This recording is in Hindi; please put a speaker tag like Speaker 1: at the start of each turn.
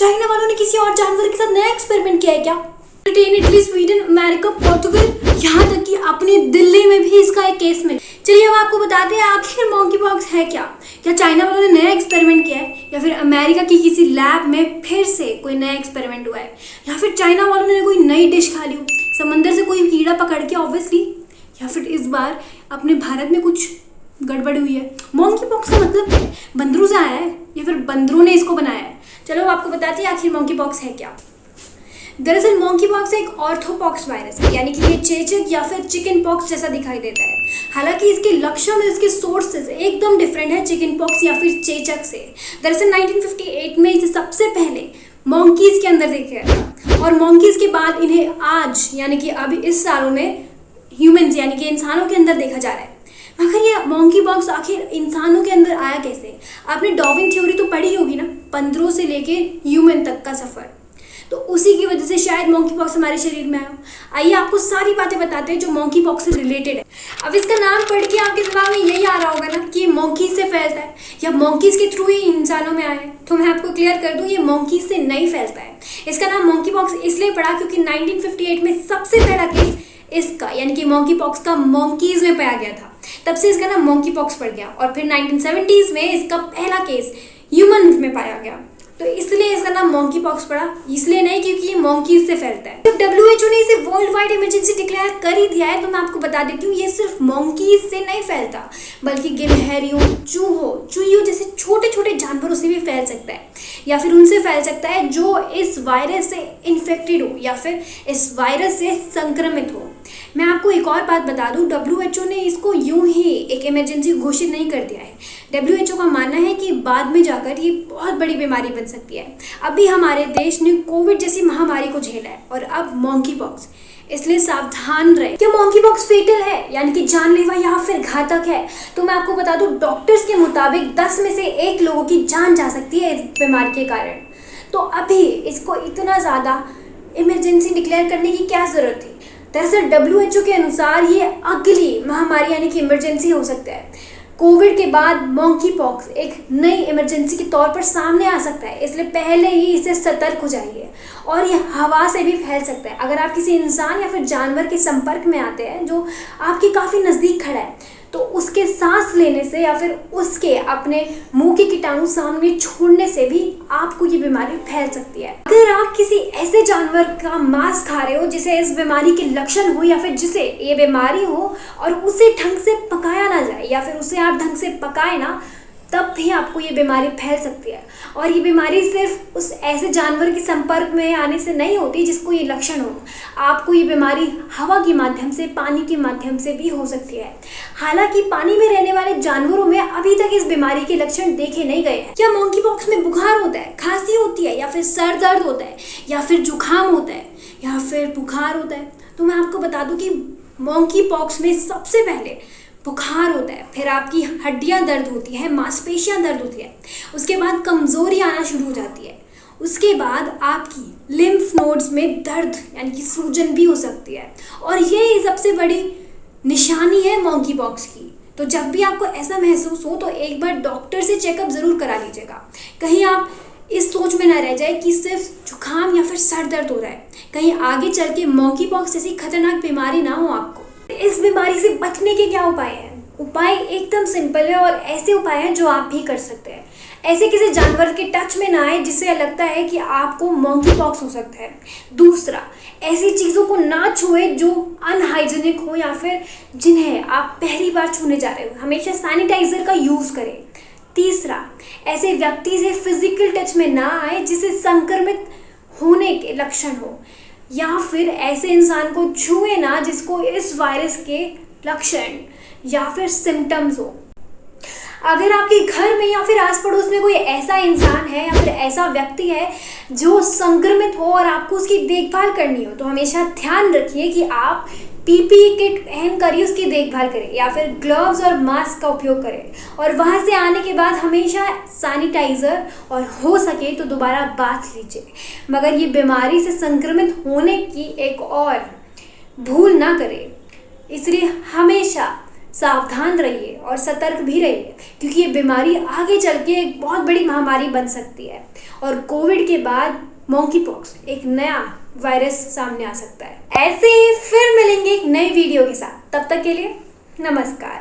Speaker 1: चाइना वालों ने किसी और जानवर के साथ नया एक्सपेरिमेंट किया है क्या? Britain, Italy, Sweden, America, Portugal, यहाँ तक कि अपनी दिल्ली में भी इसका एक केस मिला। चलिए अब आपको बताते हैं आखिर मॉन्की पॉक्स है क्या। क्या चाइना वालों ने नया एक्सपेरिमेंट किया है, या फिर अमेरिका की किसी लैब में फिर से कोई नया एक्सपेरिमेंट हुआ है, या फिर चाइना वालों ने कोई नई डिश खा ली हो, समंदर से कोई कीड़ा पकड़ के ऑब्वियसली, या फिर इस बार अपने भारत में कुछ गड़बड़ हुई है। मॉन्की पॉक्स का मतलब बंदरों से आया है या फिर बंदरों ने इसको बनाया है? चलो आपको बताते हैं आखिर मॉन्की पॉक्स है क्या। दरअसल मॉन्की पॉक्स एक ऑर्थोपॉक्स वायरस है, यानी कि ये चेचक या फिर चिकन पॉक्स जैसा दिखाई देता है। हालांकि इसके लक्षण और इसके सोर्सेज एकदम डिफरेंट है चिकन पॉक्स या फिर चेचक से। दरअसल 1958 में इसे सबसे पहले मॉन्कीज के अंदर देखा गया था, और मॉन्कीज के बाद इन्हें आज यानी कि अभी इस सालों में ह्यूमंस यानी कि इंसानों के अंदर देखा जा रहा है। मगर ये मॉन्की पॉक्स आखिर इंसानों के अंदर आया कैसे? आपने डार्विन थ्योरी तो पढ़ी होगी ना, बंदरों से लेके ह्यूमन तक का सफर। तो उसी की वजह से शायद मॉन्की पॉक्स हमारे शरीर में आया हो। आइए आपको सारी बातें बताते हैं जो मॉन्की पॉक्स से रिलेटेड है। अब इसका नाम पढ़ के आपके दिमाग में यही आ रहा होगा ना कि ये मॉन्कीज से फैलता है या मॉन्कीज के थ्रू ही इंसानों में आया है। तो मैं आपको क्लियर कर दूं, ये मॉन्कीज से नहीं फैलता है। इसका नाम मॉन्की पॉक्स इसलिए पड़ा क्योंकि 1958 में सबसे पहला केस इसका यानी कि मॉन्की पॉक्स का मॉन्कीज में पाया गया था। तब से इसका नाम मॉन्की पॉक्स पड़ गया, और फिर 1970s में इसका पहला केस ह्यूमन में पाया गया। तो इसलिए इसका नाम मॉन्की पॉक्स पड़ा, इसलिए नहीं क्योंकि ये मॉन्कीज से फैलता है। जब WHO ने इसे वर्ल्ड वाइड इमरजेंसी डिक्लेयर कर ही दिया है, तो मैं आपको बता देती हूँ ये सिर्फ मॉन्कीज से नहीं फैलता, बल्कि गिलहरियों, चूहियों जैसे छोटे छोटे जानवरों से भी फैल सकता है, या फिर उनसे फैल सकता है जो इस वायरस से इन्फेक्टेड हो या फिर इस वायरस से संक्रमित हो। मैं आपको एक और बात बता दूं, WHO ने इसको यूं ही एक इमरजेंसी घोषित नहीं कर दिया है। WHO का मानना है कि बाद में जाकर ये बहुत बड़ी बीमारी बन सकती है। अभी हमारे देश ने कोविड जैसी महामारी को झेला है, और अब मॉन्की पॉक्स, इसलिए सावधान रहे। क्या मॉन्की पॉक्स फेटल है यानी कि जानलेवा या फिर घातक है? तो मैं आपको बता दूं, डॉक्टर्स के मुताबिक 10 में से 1 लोगों की जान जा सकती है इस बीमारी के कारण। तो अभी इसको इतना ज़्यादा इमरजेंसी डिक्लेयर करने की क्या ज़रूरत थी? दरअसल WHO के अनुसार ये अगली महामारी यानी कि इमरजेंसी हो सकता है। कोविड के बाद मॉन्की पॉक्स एक नई इमरजेंसी के तौर पर सामने आ सकता है, इसलिए पहले ही इससे सतर्क हो जाइए। और ये हवा से भी फैल सकता है। अगर आप किसी इंसान या फिर जानवर के संपर्क में आते हैं जो आपके काफ़ी नज़दीक खड़ा है, तो उसके सांस लेने से या फिर उसके अपने मुंह के कीटाणु सामने छोड़ने से भी आपको ये बीमारी फैल सकती है। अगर आप किसी ऐसे जानवर का मांस खा रहे हो जिसे इस बीमारी के लक्षण हो या फिर जिसे ये बीमारी हो, और उसे ढंग से पकाया ना जाए या फिर उसे आप ढंग से पकाए ना, तब भी आपको ये बीमारी फैल सकती है। और ये बीमारी सिर्फ उस ऐसे जानवर के संपर्क में आने से नहीं होती जिसको ये लक्षण हो। आपको ये बीमारी हवा के माध्यम से, पानी के माध्यम से भी हो सकती है। हालांकि पानी में रहने वाले जानवरों में अभी तक इस बीमारी के लक्षण देखे नहीं गए हैं। क्या मॉन्की पॉक्स में बुखार होता है, खांसी होती है, या फिर सर दर्द होता है, या फिर जुकाम होता है, या फिर बुखार होता है? तो मैं आपको बता दूं कि मॉन्की पॉक्स में सबसे पहले बुखार होता है, फिर आपकी हड्डियां दर्द होती है, मांसपेशियां दर्द होती है, उसके बाद कमजोरी आना शुरू हो जाती है, उसके बाद आपकी लिम्फ नोड्स में दर्द यानी कि सूजन भी हो सकती है। और ये सबसे बड़ी निशानी है मॉन्की पॉक्स की। तो जब भी आपको ऐसा महसूस हो तो एक बार डॉक्टर से चेकअप जरूर करा लीजिएगा। कहीं आप इस सोच में ना रह जाए कि सिर्फ जुकाम या फिर सर दर्द हो रहा है, कहीं आगे चल के मॉन्की पॉक्स जैसी खतरनाक बीमारी ना हो आपको। इस बीमारी से बचने के क्या उपाय हैं? उपाय एकदम सिंपल है, और ऐसे उपाय हैं जो आप भी कर सकते हैं। ऐसे किसी जानवर के टच में ना आए जिससे लगता है कि आपको मॉन्की पॉक्स हो सकता है। दूसरा, ऐसी चीज़ों को ना छुए जो अनहाइजीनिक हो या फिर जिन्हें आप पहली बार छूने जा रहे हो। हमेशा सैनिटाइजर का यूज़ करें। तीसरा, ऐसे व्यक्ति से फिजिकल टच में ना आए जिसे संक्रमित होने के लक्षण हो, या फिर ऐसे इंसान को छुए ना जिसको इस वायरस के लक्षण या फिर सिम्टम्स हो। अगर आपके घर में या फिर आस पड़ोस में कोई ऐसा इंसान है या फिर ऐसा व्यक्ति है जो संक्रमित हो और आपको उसकी देखभाल करनी हो, तो हमेशा ध्यान रखिए कि आप PPE किट पहन कर ही उसकी देखभाल करें, या फिर ग्लव्स और मास्क का उपयोग करें। और वहाँ से आने के बाद हमेशा सैनिटाइज़र, और हो सके तो दोबारा बाथ लीजिए। मगर ये बीमारी से संक्रमित होने की एक और भूल ना करें, इसलिए हमेशा सावधान रहिए और सतर्क भी रहिए, क्योंकि ये बीमारी आगे चल के एक बहुत बड़ी महामारी बन सकती है। और कोविड के बाद मॉन्की पॉक्स एक नया वायरस सामने आ सकता है। ऐसे ही फिर मिलेंगे एक नई वीडियो के साथ, तब तक के लिए नमस्कार।